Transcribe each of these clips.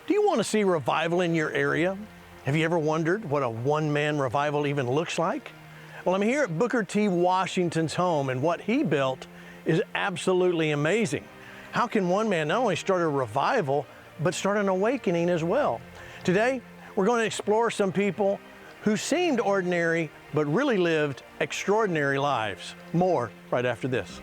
Do you want to see revival in your area? Have you ever wondered what a one-man revival even looks like? Well, I'm here at Booker T. Washington's home, and what he built is absolutely amazing. How can one man not only start a revival, but start an awakening as well? Today, we're going to explore some people who seemed ordinary, but really lived extraordinary lives. More right after this.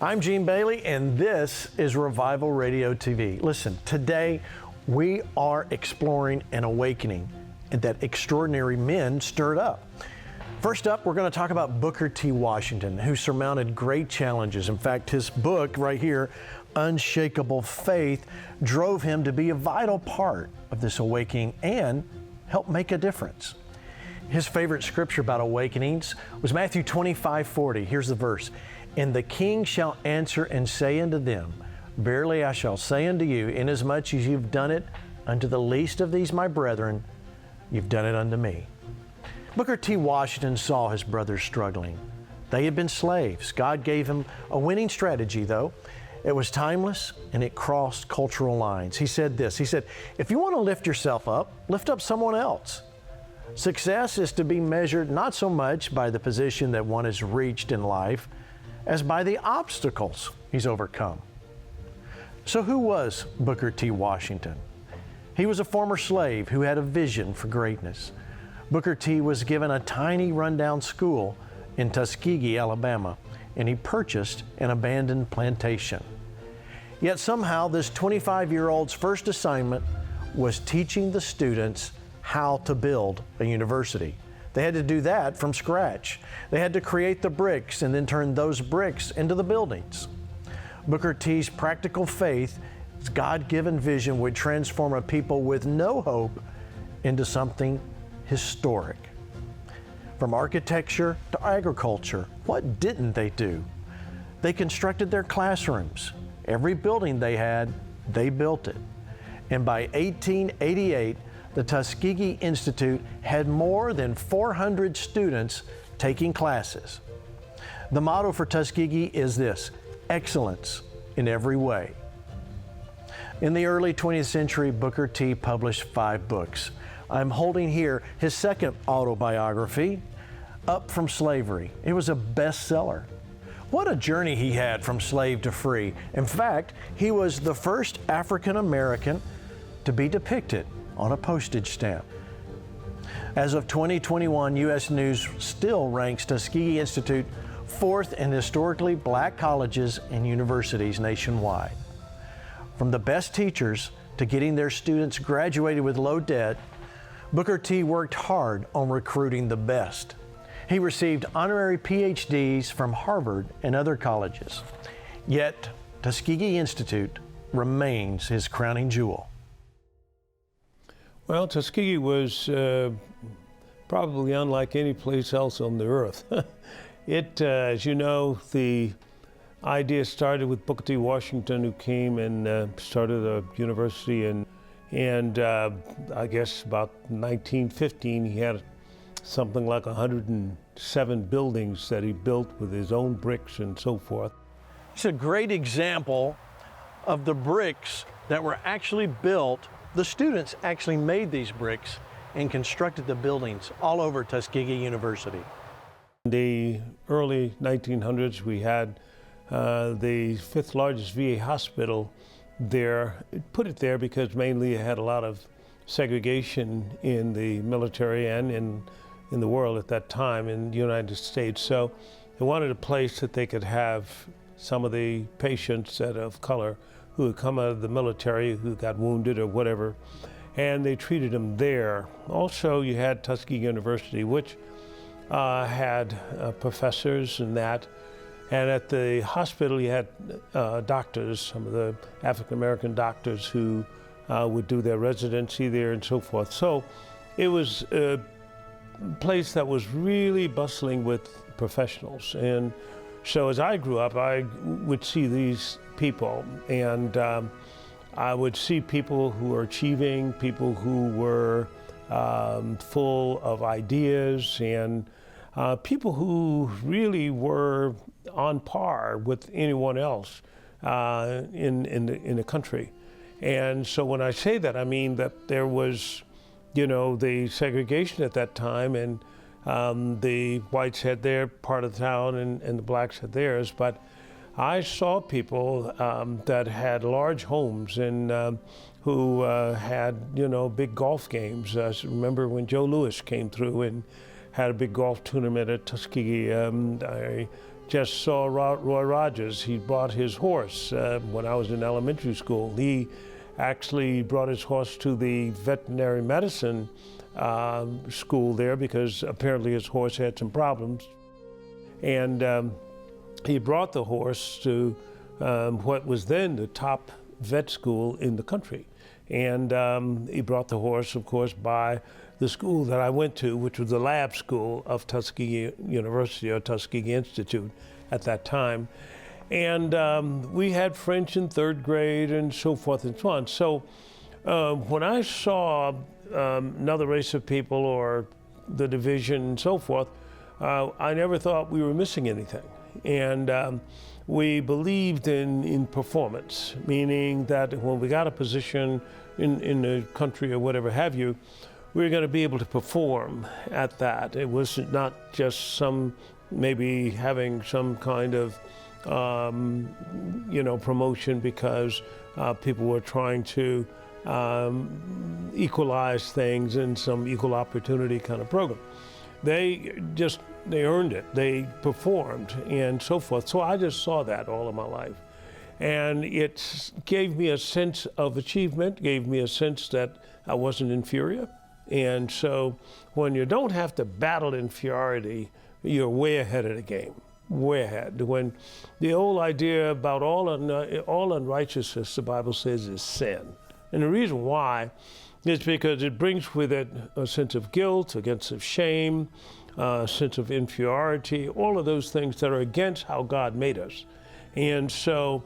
I'm Gene Bailey, and this is Revival Radio TV. Listen, today we are exploring an awakening that extraordinary men stirred up. First up, we're going to talk about Booker T. Washington, who surmounted great challenges. In fact, his book right here, Unshakable Faith, drove him to be a vital part of this awakening and help make a difference. His favorite scripture about awakenings was Matthew 25:40. Here's the verse. And the king shall answer and say unto them, Verily I shall say unto you, inasmuch as you've done it unto the least of these my brethren, you've done it unto me. Booker T. Washington saw his brothers struggling. They had been slaves. God gave him a winning strategy, though. It was timeless and it crossed cultural lines. He said this, he said, if you want to lift yourself up, lift up someone else. Success is to be measured not so much by the position that one has reached in life, as by the obstacles he's overcome. So who was Booker T. Washington? He was a former slave who had a vision for greatness. Booker T. was given a tiny rundown school in Tuskegee, Alabama, and he purchased an abandoned plantation. Yet somehow this 25-year-old's first assignment was teaching the students how to build a university. They had to do that from scratch. They had to create the bricks and then turn those bricks into the buildings. Booker T's practical faith, his God-given vision, would transform a people with no hope into something historic. From architecture to agriculture, what didn't they do? They constructed their classrooms. Every building they had, they built it. And by 1888, the Tuskegee Institute had more than 400 students taking classes. The motto for Tuskegee is this: excellence in every way. In the early 20th century, Booker T. published 5 books. I'm holding here his second autobiography, Up from Slavery. It was a bestseller. What a journey he had from slave to free. In fact, he was the first African American to be depicted on a postage stamp. As of 2021, U.S. News still ranks Tuskegee Institute 4th in historically black colleges and universities nationwide. From the best teachers to getting their students graduated with low debt, Booker T. worked hard on recruiting the best. He received honorary PhDs from Harvard and other colleges. Yet, Tuskegee Institute remains his crowning jewel. Well, Tuskegee was probably unlike any place else on the earth. As you know, the idea started with Booker T. Washington, who came and started a university, and I guess about 1915, he had something like 107 buildings that he built with his own bricks and so forth. It's a great example of the bricks that were actually built. The students actually made these bricks and constructed the buildings all over Tuskegee University. In the early 1900s, we had the 5th largest VA hospital there. Put it there because mainly it had a lot of segregation in the military and in the world at that time in the United States. So they wanted a place that they could have some of the patients that of color who had come out of the military, who got wounded or whatever, and they treated them there. Also, you had Tuskegee University, which had professors and that, and at the hospital you had doctors, some of the African-American doctors who would do their residency there and so forth. So it was a place that was really bustling with professionals. And so as I grew up, I would see these people, and I would see people who were achieving, people who were full of ideas, and people who really were on par with anyone else in the country. And so when I say that, I mean that there was, you know, the segregation at that time, and the whites had their part of the town and the blacks had theirs. But I saw people that had large homes and who had, you know, big golf games. I remember when Joe Louis came through and had a big golf tournament at Tuskegee. I just saw Roy Rogers. He brought his horse when I was in elementary school. He actually brought his horse to the veterinary medicine school there because apparently his horse had some problems. And he brought the horse to what was then the top vet school in the country. And he brought the horse, of course, by the school that I went to, which was the lab school of Tuskegee University or Tuskegee Institute at that time. And we had French in third grade and so forth and so on. So when I saw another race of people or the division and so forth, I never thought we were missing anything. And we believed in performance, meaning that when we got a position in the country or whatever have you, we were going to be able to perform at that. It was not just maybe having some kind of you know, promotion because people were trying to equalize things in some equal opportunity kind of program. They earned it. They performed and so forth. So I just saw that all of my life. And it gave me a sense of achievement, gave me a sense that I wasn't inferior. And so when you don't have to battle inferiority, you're way ahead of the game, way ahead. When the old idea about all unrighteousness, the Bible says, is sin. And the reason why is because it brings with it a sense of guilt, a sense of shame, a sense of inferiority, all of those things that are against how God made us. And so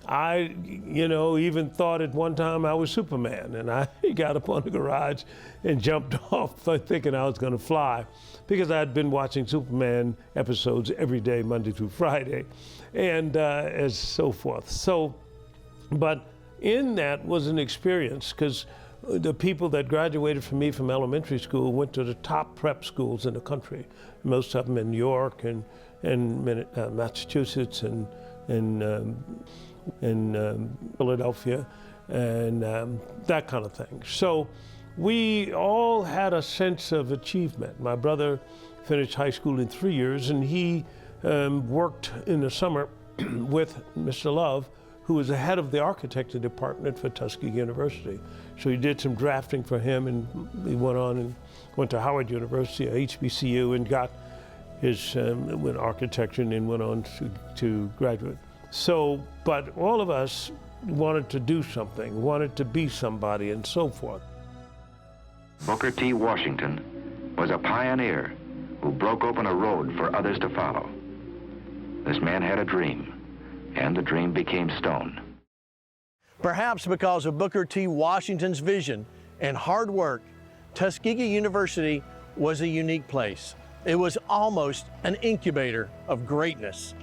I, you know, even thought at one time I was Superman, and I got up on the garage and jumped off thinking I was going to fly because I'd been watching Superman episodes every day, Monday through Friday, and as so forth. So, but in that was an experience because the people that graduated from me from elementary school went to the top prep schools in the country, most of them in New York and Massachusetts and Philadelphia and that kind of thing. So we all had a sense of achievement. My brother finished high school in 3 years, and he worked in the summer with Mr. Love, who was the head of the architecture department for Tuskegee University. So he did some drafting for him, and he went on and went to Howard University, HBCU, and got his went architecture and then went on to graduate. So, but all of us wanted to do something, wanted to be somebody, and so forth. Booker T. Washington was a pioneer who broke open a road for others to follow. This man had a dream, and the dream became stone. Perhaps because of Booker T. Washington's vision and hard work, Tuskegee University was a unique place. It was almost an incubator of greatness.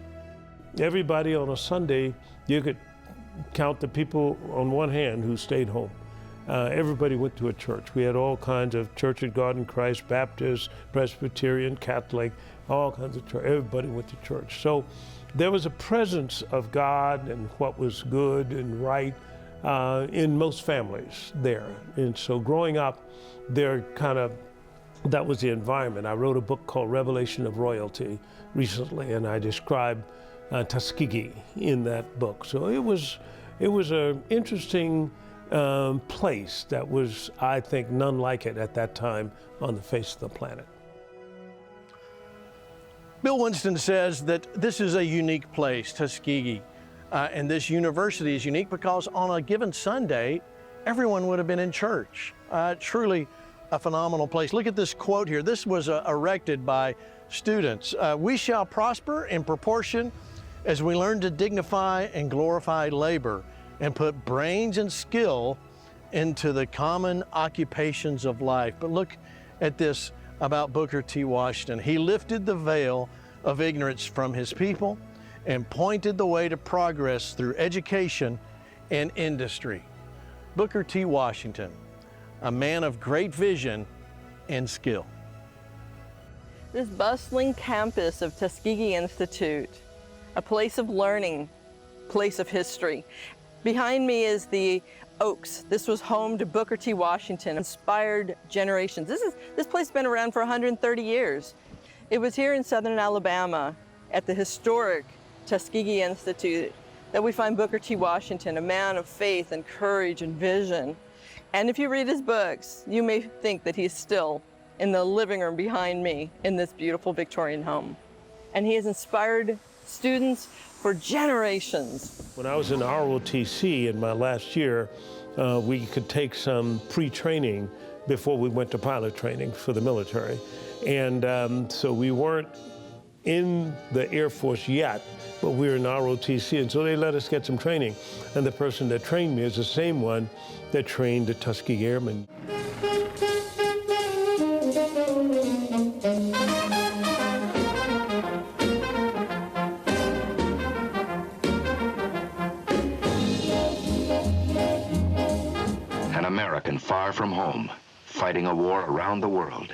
Everybody on a Sunday, you could count the people on one hand who stayed home. Everybody went to a church. We had all kinds of Church of God in Christ, Baptist, Presbyterian, Catholic, all kinds of church. Everybody went to church. So there was a presence of God and what was good and right in most families there. And so growing up, that was the environment. I wrote a book called Revelation of Royalty recently, and I described Tuskegee in that book. So it was an interesting place that was, I think, none like it at that time on the face of the planet. Bill Winston says that this is a unique place, Tuskegee, and this university is unique because on a given Sunday, everyone would have been in church. Truly a phenomenal place. Look at this quote here. This was erected by students. We shall prosper in proportion as we learn to dignify and glorify labor and put brains and skill into the common occupations of life. But look at this about Booker T. Washington. He lifted the veil of ignorance from his people and pointed the way to progress through education and industry. Booker T. Washington, a man of great vision and skill. This bustling campus of Tuskegee Institute, a place of learning, place of history. Behind me is the Oaks. This was home to Booker T. Washington, inspired generations. This place has been around for 130 years. It was here in southern Alabama at the historic Tuskegee Institute that we find Booker T. Washington, a man of faith and courage and vision. And if you read his books, you may think that he's still in the living room behind me in this beautiful Victorian home. And he has inspired students for generations. When I was in ROTC in my last year, we could take some pre-training before we went to pilot training for the military. And so we weren't in the Air Force yet, but we were in ROTC, and so they let us get some training. And the person that trained me is the same one that trained the Tuskegee Airmen. An American far from home, fighting a war around the world.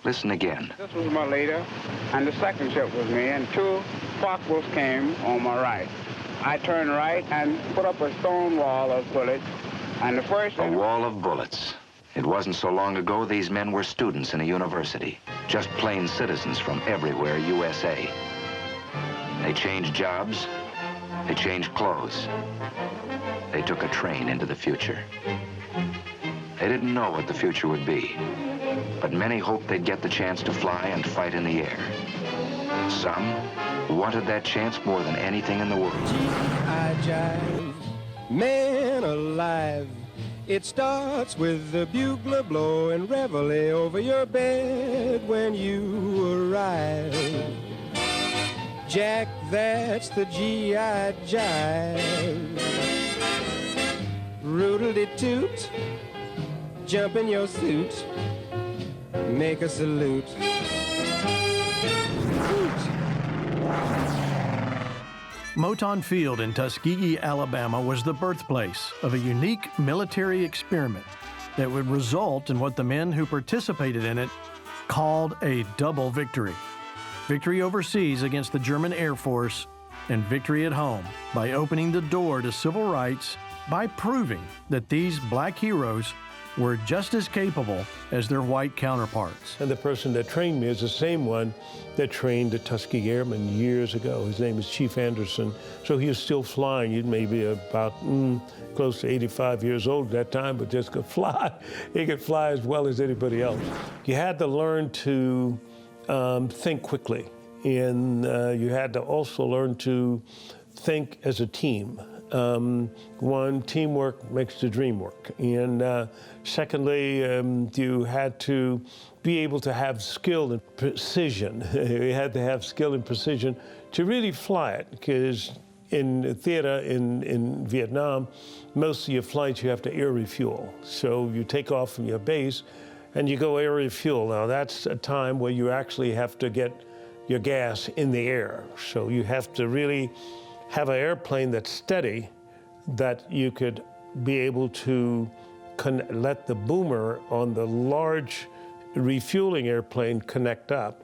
Listen again. This was my leader, and the second ship was me, and two Focke-Wulfs came on my right. I turned right and put up a stone wall of bullets, and the first... A wall of bullets. It wasn't so long ago these men were students in a university, just plain citizens from everywhere USA. They changed jobs, they changed clothes. They took a train into the future. They didn't know what the future would be, but many hoped they'd get the chance to fly and fight in the air. Some wanted that chance more than anything in the world. I jive, man alive. It starts with the bugler blowing reveille over your bed when you arrive. Jack, that's the GI jive. Roodle-de-toot, jump in your suit, make a salute. Moton Field in Tuskegee, Alabama was the birthplace of a unique military experiment that would result in what the men who participated in it called a double victory. Victory overseas against the German Air Force and victory at home by opening the door to civil rights by proving that these black heroes were just as capable as their white counterparts. And the person that trained me is the same one that trained the Tuskegee Airmen years ago. His name is Chief Anderson. So he was still flying. He may be about close to 85 years old at that time, but just could fly. He could fly as well as anybody else. You had to learn to think quickly. And you had to also learn to think as a team. One, teamwork makes the dream work. And secondly, you had to be able to have skill and precision. You had to have skill and precision to really fly it, because in theater in Vietnam, most of your flights you have to air refuel. So you take off from your base and you go air refuel. Now that's a time where you actually have to get your gas in the air. So you have to really have an airplane that's steady, that you could be able to let the boomer on the large refueling airplane connect up.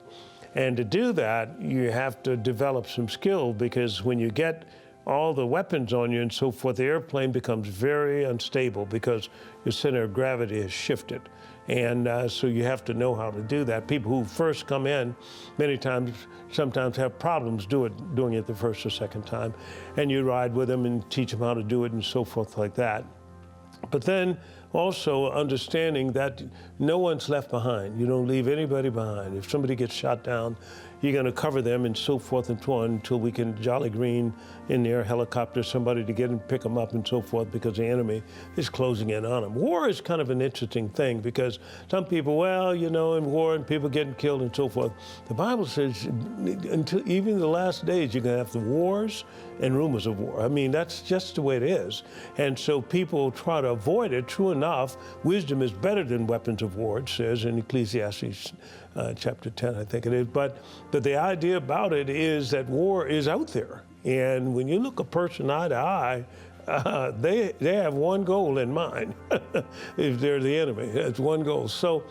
And to do that, you have to develop some skill, because when you get all the weapons on you and so forth, the airplane becomes very unstable because your center of gravity is shifted. And so you have to know how to do that. People who first come in, many times, sometimes have problems doing it the first or second time. And you ride with them and teach them how to do it and so forth like that. But then also understanding that no one's left behind. You don't leave anybody behind. If somebody gets shot down, you're going to cover them and so forth and so on until we can jolly green in their helicopter somebody to get and pick them up and so forth, because the enemy is closing in on them. War is kind of an interesting thing, because some people, well, you know, in war and people getting killed and so forth. The Bible says until even the last days, you're going to have the wars and rumors of war. I mean, that's just the way it is. And so people try to avoid it. True enough, wisdom is better than weapons of war, it says in Ecclesiastes chapter 10, I think it is. But the idea about it is that war is out there. And when you look a person eye to eye, they have one goal in mind. If they're the enemy, it's one goal. So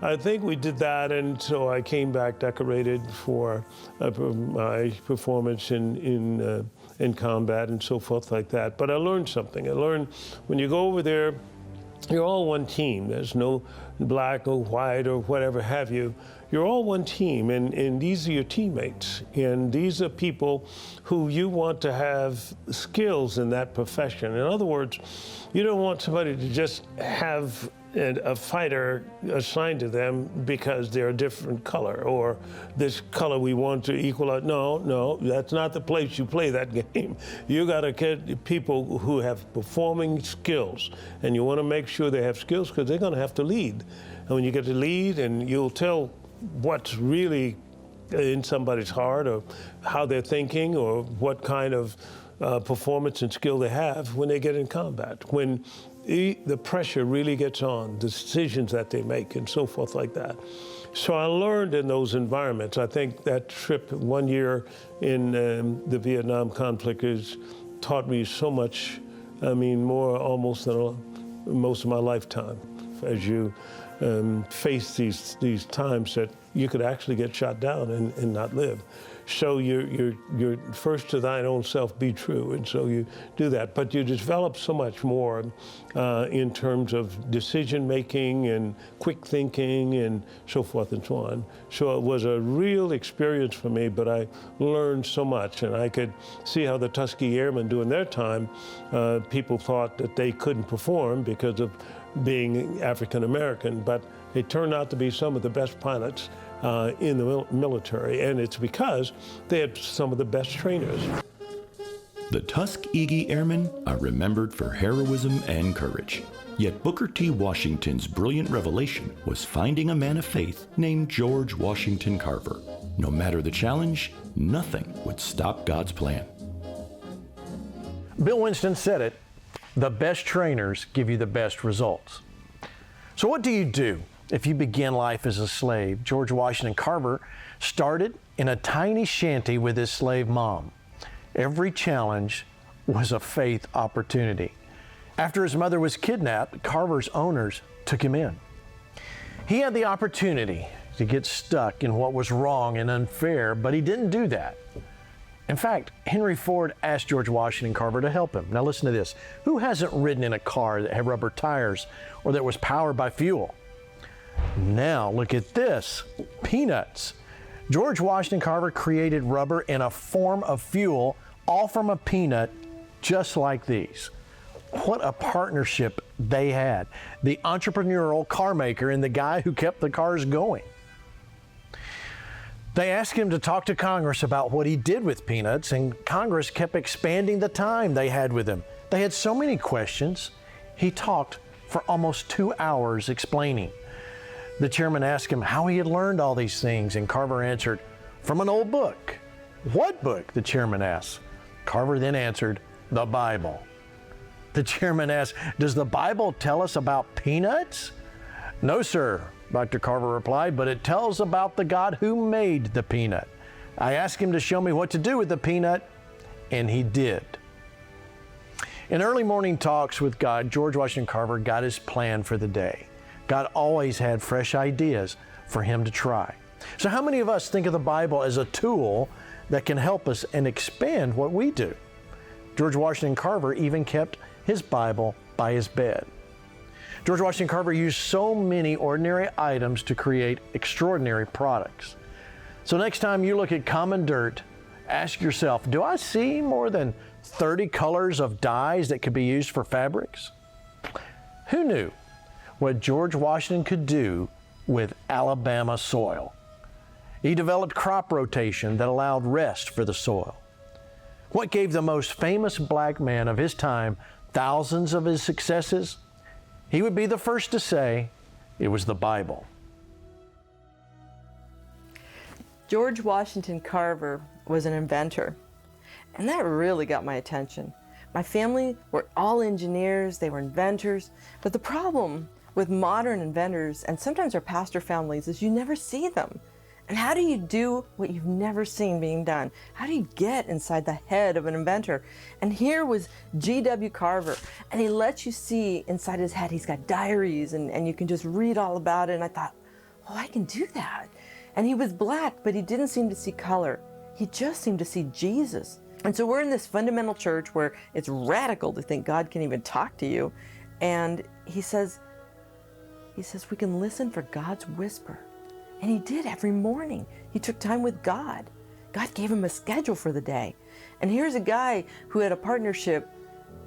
I think we did that, and so I came back decorated for my performance in combat and so forth like that. But I learned something. I learned when you go over there, you're all one team. There's no black or white or whatever have you. You're all one team, and these are your teammates. And these are people who you want to have skills in that profession. In other words, you don't want somebody to just have a fighter assigned to them because they're a different color, or this color we want to equal out. No, that's not the place you play that game. You got to get people who have performing skills, and you want to make sure they have skills because they're going to have to lead. And when you get to lead, and you'll tell what's really in somebody's heart, or how they're thinking, or what kind of performance and skill they have when they get in combat. When the pressure really gets on, the decisions that they make and so forth like that. So I learned in those environments. I think that trip 1 year in the Vietnam conflict has taught me so much, I mean, more almost than most of my lifetime, as you face these times that you could actually get shot down and not live. So you're first to thine own self be true, and so you do that. But you develop so much more in terms of decision making and quick thinking and so forth and so on. So it was a real experience for me, but I learned so much, and I could see how the Tuskegee Airmen during their time, people thought that they couldn't perform because of being African American, but they turned out to be some of the best pilots in the military, and it's because they had some of the best trainers. The Tuskegee Airmen are remembered for heroism and courage. Yet Booker T. Washington's brilliant revelation was finding a man of faith named George Washington Carver. No matter the challenge, nothing would stop God's plan. Bill Winston said it, the best trainers give you the best results. So what do you do if you begin life as a slave? George Washington Carver started in a tiny shanty with his slave mom. Every challenge was a faith opportunity. After his mother was kidnapped, Carver's owners took him in. He had the opportunity to get stuck in what was wrong and unfair, but he didn't do that. In fact, Henry Ford asked George Washington Carver to help him. Now listen to this. Who hasn't ridden in a car that had rubber tires or that was powered by fuel? Now look at this, peanuts. George Washington Carver created rubber in a form of fuel, all from a peanut, just like these. What a partnership they had. The entrepreneurial car maker and the guy who kept the cars going. They asked him to talk to Congress about what he did with peanuts, and Congress kept expanding the time they had with him. They had so many questions. He talked for almost 2 hours explaining. The chairman asked him how he had learned all these things, and Carver answered, "From an old book." "What book?" the chairman asked. Carver then answered, "The Bible." The chairman asked, "Does the Bible tell us about peanuts?" "No, sir," Dr. Carver replied, "but it tells about the God who made the peanut. I asked him to show me what to do with the peanut, and he did." In early morning talks with God, George Washington Carver got his plan for the day. God always had fresh ideas for him to try. So how many of us think of the Bible as a tool that can help us and expand what we do? George Washington Carver even kept his Bible by his bed. George Washington Carver used so many ordinary items to create extraordinary products. So next time you look at common dirt, ask yourself, do I see more than 30 colors of dyes that could be used for fabrics? Who knew what George Washington could do with Alabama soil. He developed crop rotation that allowed rest for the soil. What gave the most famous black man of his time thousands of his successes? He would be the first to say it was the Bible. George Washington Carver was an inventor, and that really got my attention. My family were all engineers, they were inventors, but the problem with modern inventors, and sometimes our pastor families, is you never see them. And how do you do what you've never seen being done? How do you get inside the head of an inventor? And here was G.W. Carver, and he lets you see inside his head. He's got diaries, and you can just read all about it. And I thought, oh, I can do that. And he was black, but he didn't seem to see color. He just seemed to see Jesus. And so we're in this fundamental church where it's radical to think God can even talk to you. And he says we can listen for God's whisper. And he did every morning. He took time with God. God gave him a schedule for the day. And here's a guy who had a partnership,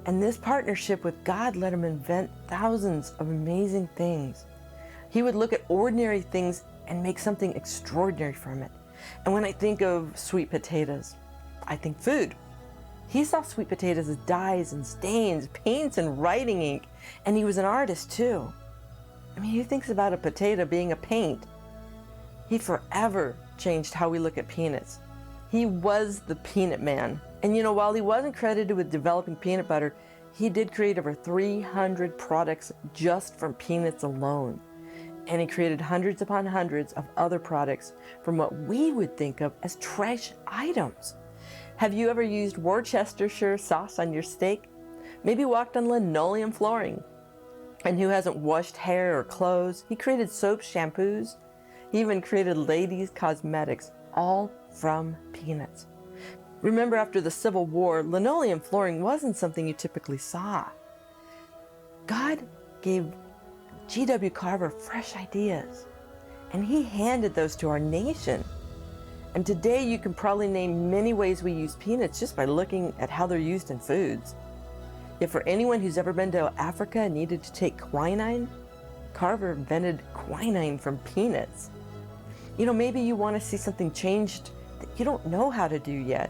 and this partnership with God let him invent thousands of amazing things. He would look at ordinary things and make something extraordinary from it. And when I think of sweet potatoes, I think food. He saw sweet potatoes as dyes and stains, paints and writing ink, and he was an artist too. I mean, he thinks about a potato being a paint. He forever changed how we look at peanuts. He was the peanut man. And you know, while he wasn't credited with developing peanut butter, he did create over 300 products just from peanuts alone. And he created hundreds upon hundreds of other products from what we would think of as trash items. Have you ever used Worcestershire sauce on your steak? Maybe walked on linoleum flooring? And who hasn't washed hair or clothes? He created soaps, shampoos. He even created ladies' cosmetics, all from peanuts. Remember, after the Civil War, linoleum flooring wasn't something you typically saw. God gave G.W. Carver fresh ideas, and he handed those to our nation. And today you can probably name many ways we use peanuts just by looking at how they're used in foods. Yet for anyone who's ever been to Africa and needed to take quinine, Carver invented quinine from peanuts. You know, maybe you want to see something changed that you don't know how to do yet.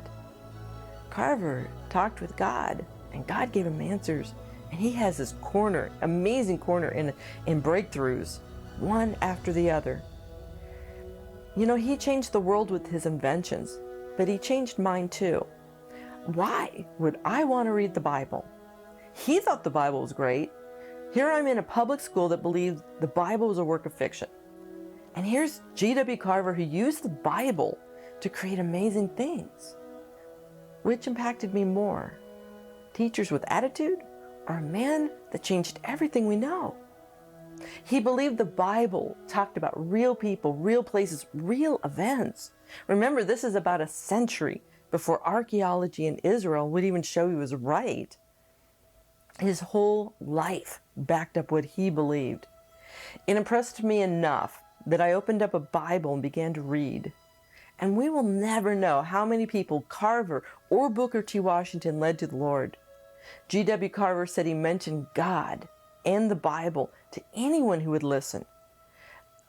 Carver talked with God, and God gave him answers. And he has this corner, amazing corner in breakthroughs, one after the other. You know, he changed the world with his inventions, but he changed mine too. Why would I want to read the Bible? He thought the Bible was great. Here I'm in a public school that believed the Bible was a work of fiction. And here's G.W. Carver, who used the Bible to create amazing things. Which impacted me more? Teachers with attitude, or a man that changed everything we know? He believed the Bible talked about real people, real places, real events. Remember, this is about a century before archaeology in Israel would even show he was right. His whole life backed up what he believed. It impressed me enough that I opened up a Bible and began to read. And we will never know how many people Carver or Booker T. Washington led to the Lord. G.W. Carver said he mentioned God and the Bible to anyone who would listen.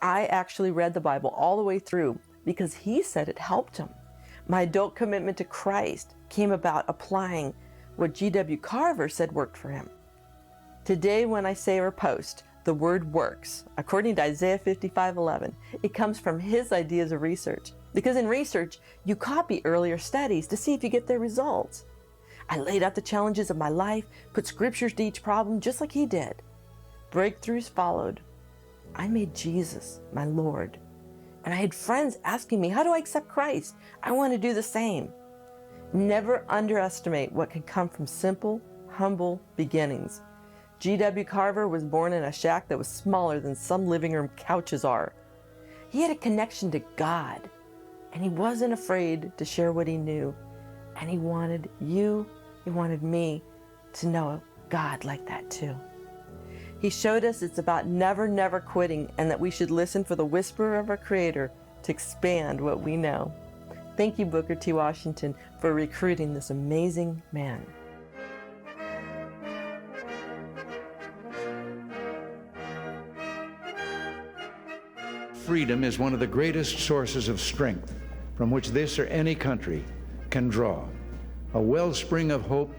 I actually read the Bible all the way through because he said it helped him. My adult commitment to Christ came about applying what G.W. Carver said worked for him. Today, when I say or post the word works, according to Isaiah 55:11, it comes from his ideas of research. Because in research, you copy earlier studies to see if you get their results. I laid out the challenges of my life, put scriptures to each problem just like he did. Breakthroughs followed. I made Jesus my Lord. And I had friends asking me, how do I accept Christ? I want to do the same. Never underestimate what can come from simple, humble beginnings. G.W. Carver was born in a shack that was smaller than some living room couches are. He had a connection to God, and he wasn't afraid to share what he knew. And he wanted you, he wanted me to know God like that too. He showed us it's about never, never quitting, and that we should listen for the whisper of our Creator to expand what we know. Thank you, Booker T. Washington, for recruiting this amazing man. freedom is one of the greatest sources of strength from which this or any country can draw, a wellspring of hope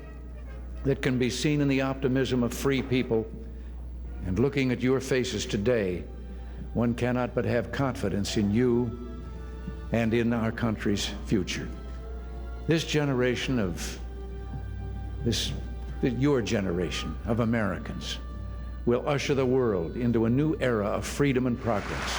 that can be seen in the optimism of free people. And looking at your faces today, one cannot but have confidence in you and in our country's future. This generation of your generation of Americans will usher the world into a new era of freedom and progress.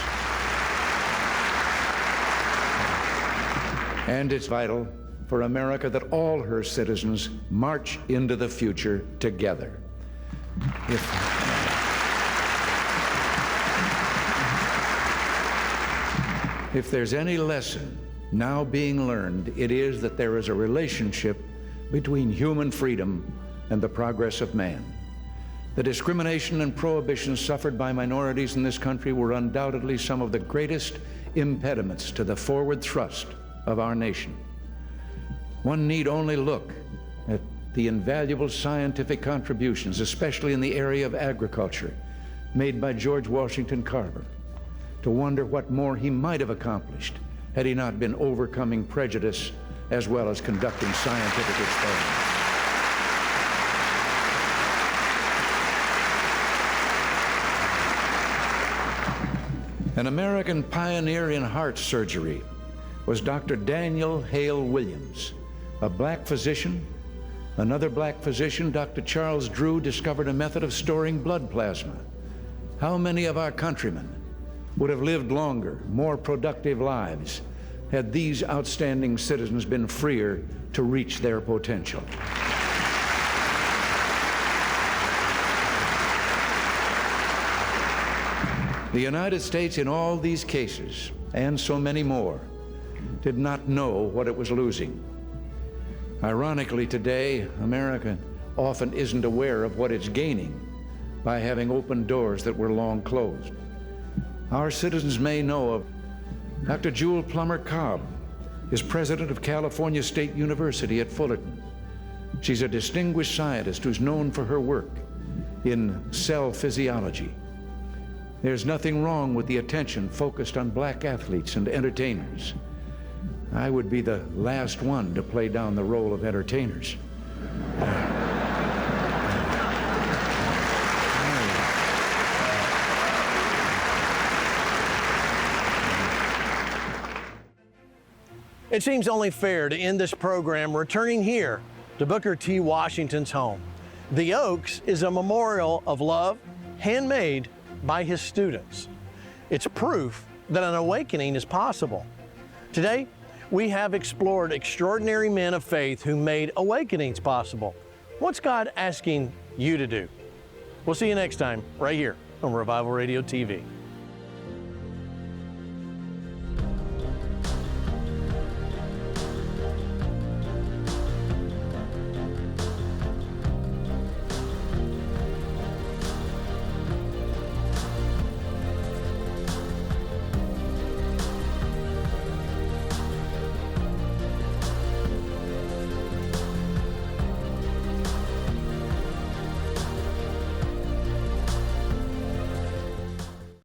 And it's vital for America that all her citizens march into the future together. If there's any lesson now being learned, it is that there is a relationship between human freedom and the progress of man. The discrimination and prohibition suffered by minorities in this country were undoubtedly some of the greatest impediments to the forward thrust of our nation. One need only look at the invaluable scientific contributions, especially in the area of agriculture, made by George Washington Carver, to wonder what more he might have accomplished had he not been overcoming prejudice as well as conducting scientific experiments. An American pioneer in heart surgery was Dr. Daniel Hale Williams, a black physician. Another black physician, Dr. Charles Drew, discovered a method of storing blood plasma. How many of our countrymen would have lived longer, more productive lives had these outstanding citizens been freer to reach their potential? The United States, in all these cases, and so many more, did not know what it was losing. Ironically, today, America often isn't aware of what it's gaining by having opened doors that were long closed. Our citizens may know of Dr. Jewel Plummer Cobb is president of California State University at Fullerton. She's a distinguished scientist who's known for her work in cell physiology. There's nothing wrong with the attention focused on black athletes and entertainers. I would be the last one to play down the role of entertainers. It seems only fair to end this program returning here to Booker T. Washington's home. The Oaks is a memorial of love, handmade by his students. It's proof that an awakening is possible. Today, we have explored extraordinary men of faith who made awakenings possible. What's God asking you to do? We'll see you next time, right here on Revival Radio TV.